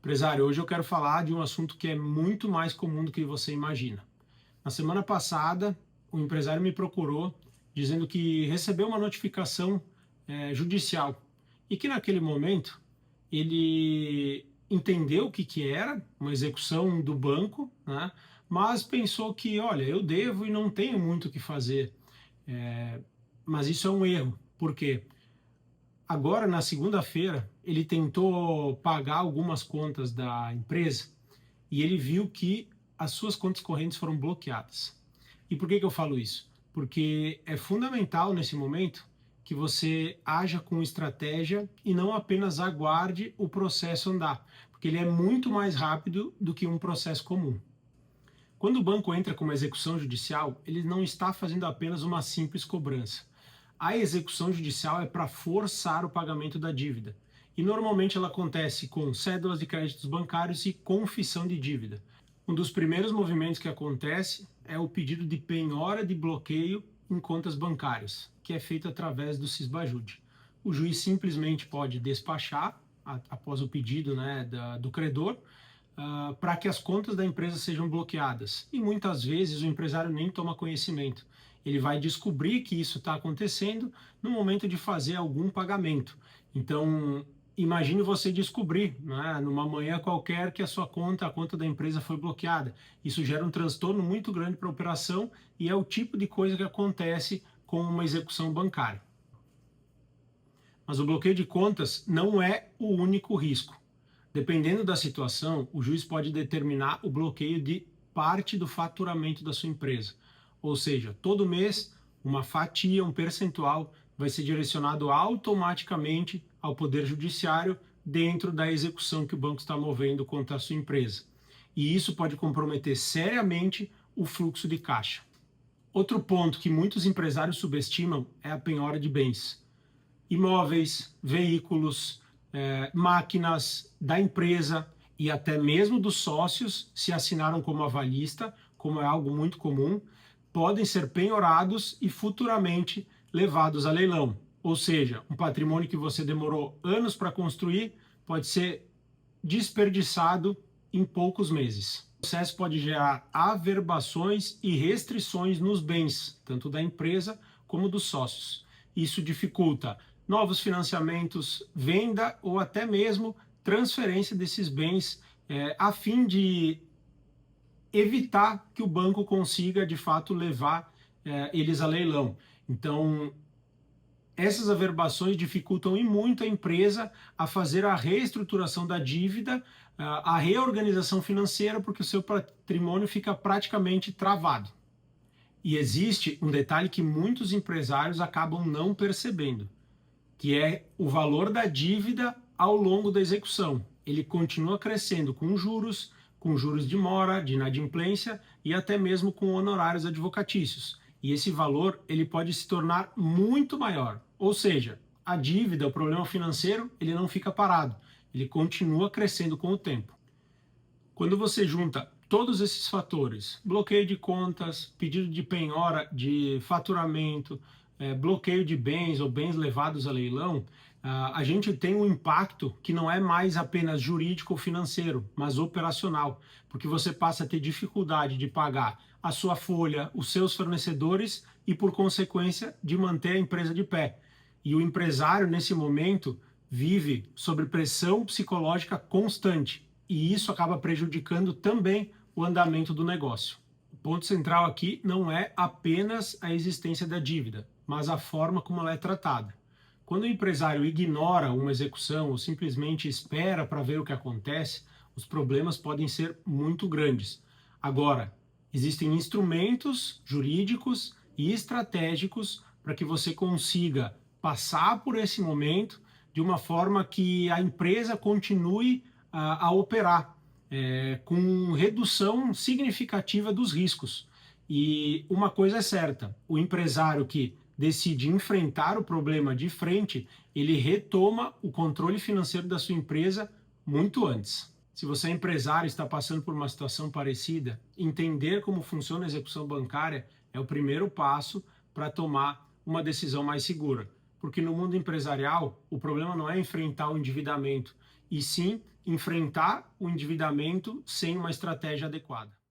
Empresário, hoje eu quero falar de um assunto que é muito mais comum do que você imagina. Na semana passada, o empresário me procurou dizendo que recebeu uma notificação judicial e que naquele momento ele entendeu o que, que era uma execução do banco, né? Mas pensou que, olha, eu devo e não tenho muito o que fazer. É, mas isso é um erro. Por quê? Agora, na segunda-feira, ele tentou pagar algumas contas da empresa e ele viu que as suas contas correntes foram bloqueadas. E por que que eu falo isso? Porque é fundamental nesse momento que você haja com estratégia e não apenas aguarde o processo andar, porque ele é muito mais rápido do que um processo comum. Quando o banco entra com uma execução judicial, ele não está fazendo apenas uma simples cobrança. A execução judicial é para forçar o pagamento da dívida. E normalmente ela acontece com cédulas de créditos bancários e confissão de dívida. Um dos primeiros movimentos que acontece é o pedido de penhora de bloqueio em contas bancárias, que é feito através do Sisbajude. O juiz simplesmente pode despachar, após o pedido, né, do credor, para que as contas da empresa sejam bloqueadas. E muitas vezes o empresário nem toma conhecimento. Ele vai descobrir que isso está acontecendo no momento de fazer algum pagamento. Então, imagine você descobrir, né, numa manhã qualquer, que a conta da empresa foi bloqueada. Isso gera um transtorno muito grande para a operação e é o tipo de coisa que acontece com uma execução bancária. Mas o bloqueio de contas não é o único risco. Dependendo da situação, o juiz pode determinar o bloqueio de parte do faturamento da sua empresa. Ou seja, todo mês, uma fatia, um percentual, vai ser direcionado automaticamente ao Poder Judiciário dentro da execução que o banco está movendo contra a sua empresa. E isso pode comprometer seriamente o fluxo de caixa. Outro ponto que muitos empresários subestimam é a penhora de bens. Imóveis, veículos, máquinas da empresa e até mesmo dos sócios, se assinaram como avalista, como é algo muito comum, podem ser penhorados e futuramente levados a leilão. Ou seja, um patrimônio que você demorou anos para construir pode ser desperdiçado em poucos meses. O processo pode gerar averbações e restrições nos bens, tanto da empresa como dos sócios. Isso dificulta novos financiamentos, venda ou até mesmo transferência desses bens, a fim de evitar que o banco consiga de fato levar eles a leilão. Então, essas averbações dificultam e muito a empresa a fazer a reestruturação da dívida, a reorganização financeira, porque o seu patrimônio fica praticamente travado. E existe um detalhe que muitos empresários acabam não percebendo, que é o valor da dívida ao longo da execução. Ele continua crescendo com juros de mora, de inadimplência e até mesmo com honorários advocatícios. E esse valor ele pode se tornar muito maior. Ou seja, a dívida, o problema financeiro, ele não fica parado. Ele continua crescendo com o tempo. Quando você junta todos esses fatores, bloqueio de contas, pedido de penhora de faturamento, bloqueio de bens ou bens levados a leilão, a gente tem um impacto que não é mais apenas jurídico ou financeiro, mas operacional, porque você passa a ter dificuldade de pagar a sua folha, os seus fornecedores e, por consequência, de manter a empresa de pé. E o empresário, nesse momento, vive sob pressão psicológica constante, e isso acaba prejudicando também o andamento do negócio. O ponto central aqui não é apenas a existência da dívida, mas a forma como ela é tratada. Quando o empresário ignora uma execução ou simplesmente espera para ver o que acontece, os problemas podem ser muito grandes. Agora, existem instrumentos jurídicos e estratégicos para que você consiga passar por esse momento de uma forma que a empresa continue a operar com redução significativa dos riscos. E uma coisa é certa, o empresário que decide enfrentar o problema de frente, ele retoma o controle financeiro da sua empresa muito antes. Se você é empresário e está passando por uma situação parecida, entender como funciona a execução bancária é o primeiro passo para tomar uma decisão mais segura. Porque no mundo empresarial, o problema não é enfrentar o endividamento, e sim enfrentar o endividamento sem uma estratégia adequada.